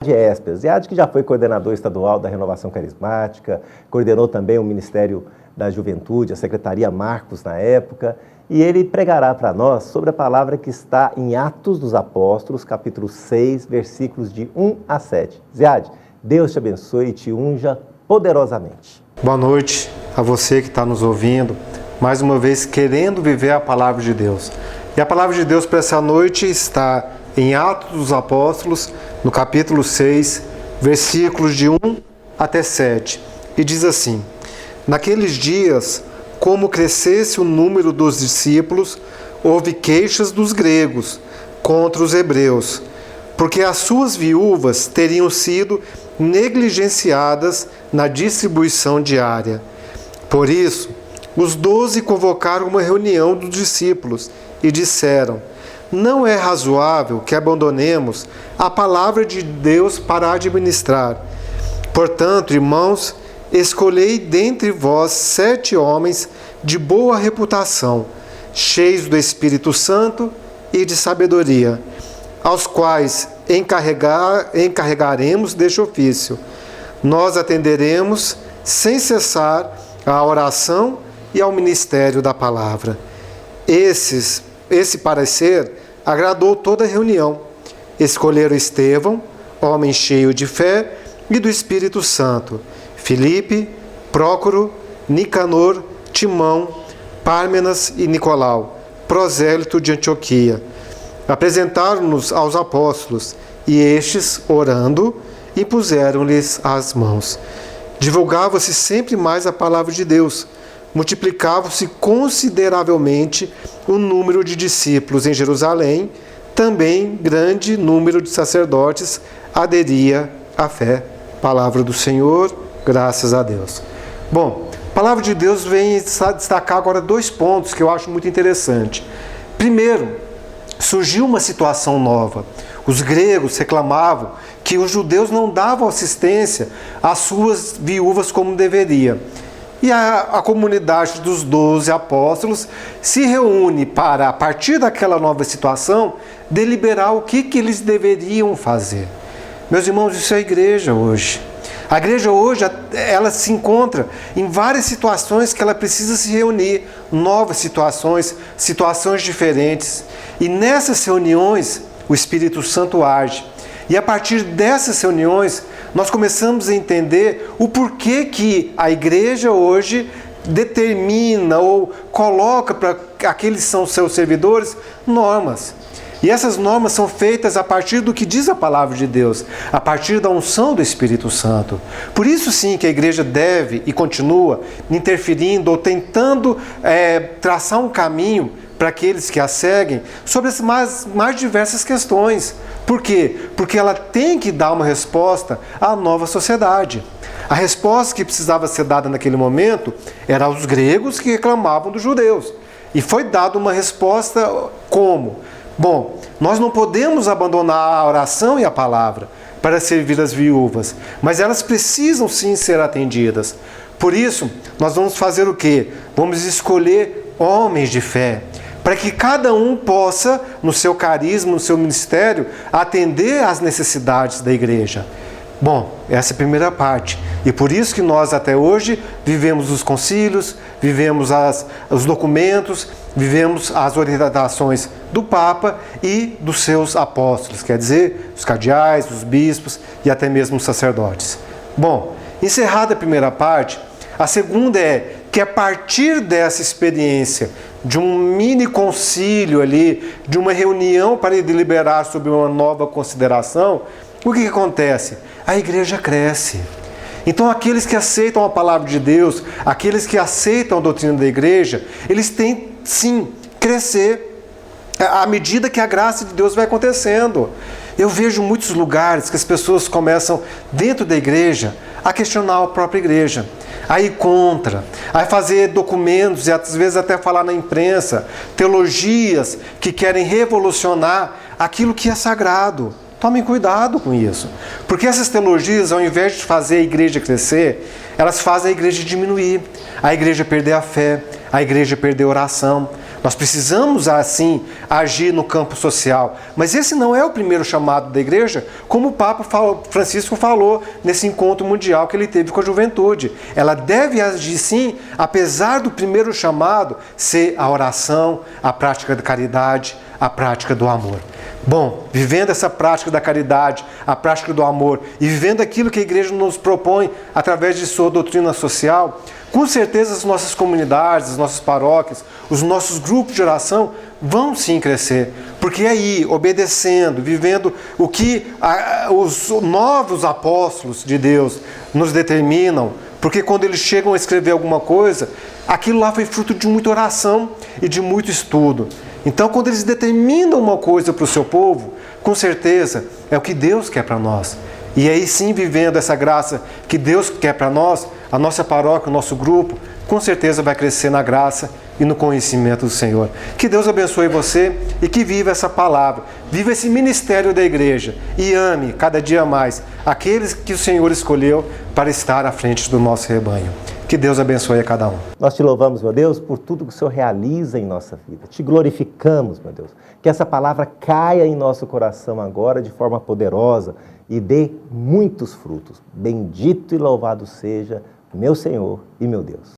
Ziad, que já foi coordenador estadual da Renovação Carismática, coordenou também o Ministério da Juventude, a Secretaria Marcos na época, e ele pregará para nós sobre a palavra que está em Atos dos Apóstolos, capítulo 6, versículos de 1 a 7. Ziad, Deus te abençoe e te unja poderosamente. Boa noite a você que está nos ouvindo, mais uma vez querendo viver a palavra de Deus. E a palavra de Deus para essa noite está em Atos dos Apóstolos, no capítulo 6, versículos de 1 até 7. E diz assim: Naqueles dias, como crescesse o número dos discípulos, houve queixas dos gregos contra os hebreus, porque as suas viúvas teriam sido negligenciadas na distribuição diária. Por isso, os 12 convocaram uma reunião dos discípulos e disseram: Não é razoável que abandonemos a palavra de Deus para administrar. Portanto, irmãos, escolhei dentre vós 7 homens de boa reputação, cheios do Espírito Santo e de sabedoria, aos quais encarregaremos deste ofício. Nós atenderemos sem cessar à oração e ao ministério da palavra. Esse parecer agradou toda a reunião. Escolheram Estevão, homem cheio de fé e do Espírito Santo, Filipe, Prócoro, Nicanor, Timão, Pármenas e Nicolau, prosélito de Antioquia. Apresentaram-nos aos apóstolos, e estes, orando, impuseram-lhes as mãos. Divulgava-se sempre mais a palavra de Deus. Multiplicava-se consideravelmente o número de discípulos em Jerusalém. Também grande número de sacerdotes aderia à fé. Palavra do Senhor, graças a Deus. Bom, a palavra de Deus vem destacar agora 2 pontos que eu acho muito interessante. Primeiro, surgiu uma situação nova. Os gregos reclamavam que os judeus não davam assistência às suas viúvas como deveria. E a comunidade dos 12 apóstolos se reúne para, a partir daquela nova situação, deliberar o que eles deveriam fazer. Meus irmãos, isso é a igreja hoje. A igreja hoje, ela se encontra em várias situações que ela precisa se reunir, novas situações, situações diferentes. E nessas reuniões, o Espírito Santo age. E a partir dessas reuniões, nós começamos a entender o porquê que a igreja hoje determina ou coloca para aqueles que são seus servidores normas. E essas normas são feitas a partir do que diz a palavra de Deus, a partir da unção do Espírito Santo. Por isso sim que a igreja deve e continua interferindo ou tentando traçar um caminho para aqueles que a seguem sobre as mais diversas questões. Por quê? Porque ela tem que dar uma resposta à nova sociedade. A resposta que precisava ser dada naquele momento era aos gregos que reclamavam dos judeus. E foi dada uma resposta como? Bom, nós não podemos abandonar a oração e a palavra para servir as viúvas, mas elas precisam sim ser atendidas. Por isso, nós vamos fazer o quê? Vamos escolher homens de fé, para que cada um possa, no seu carisma, no seu ministério, atender às necessidades da igreja. Bom, essa é a primeira parte. E por isso que nós até hoje vivemos os concílios, vivemos os documentos, vivemos as orientações do Papa e dos seus apóstolos, quer dizer, os cardeais, os bispos e até mesmo os sacerdotes. Bom, encerrada a primeira parte, a segunda é que a partir dessa experiência, de um mini concílio ali, de uma reunião para deliberar sobre uma nova consideração, o que acontece? A igreja cresce. Então aqueles que aceitam a palavra de Deus, aqueles que aceitam a doutrina da igreja, eles têm sim crescer à medida que a graça de Deus vai acontecendo. Eu vejo muitos lugares que as pessoas começam dentro da igreja a questionar a própria igreja, a ir contra, a fazer documentos e às vezes até falar na imprensa, teologias que querem revolucionar aquilo que é sagrado. Tomem cuidado com isso, porque essas teologias, ao invés de fazer a igreja crescer, elas fazem a igreja diminuir, a igreja perder a fé, a igreja perder a oração. Nós precisamos, assim, agir no campo social. Mas esse não é o primeiro chamado da igreja, como o Papa Francisco falou nesse encontro mundial que ele teve com a juventude. Ela deve agir, sim, apesar do primeiro chamado ser a oração, a prática da caridade, a prática do amor. Bom, vivendo essa prática da caridade, a prática do amor e vivendo aquilo que a igreja nos propõe através de sua doutrina social, com certeza as nossas comunidades, as nossas paróquias, os nossos grupos de oração vão sim crescer. Porque aí, obedecendo, vivendo o que os novos apóstolos de Deus nos determinam, porque quando eles chegam a escrever alguma coisa, aquilo lá foi fruto de muita oração e de muito estudo. Então, quando eles determinam uma coisa para o seu povo, com certeza é o que Deus quer para nós. E aí sim, vivendo essa graça que Deus quer para nós, a nossa paróquia, o nosso grupo, com certeza vai crescer na graça e no conhecimento do Senhor. Que Deus abençoe você e que viva essa palavra, viva esse ministério da igreja e ame cada dia mais aqueles que o Senhor escolheu para estar à frente do nosso rebanho. Que Deus abençoe a cada um. Nós te louvamos, meu Deus, por tudo que o Senhor realiza em nossa vida. Te glorificamos, meu Deus. Que essa palavra caia em nosso coração agora de forma poderosa e dê muitos frutos. Bendito e louvado seja meu Senhor e meu Deus.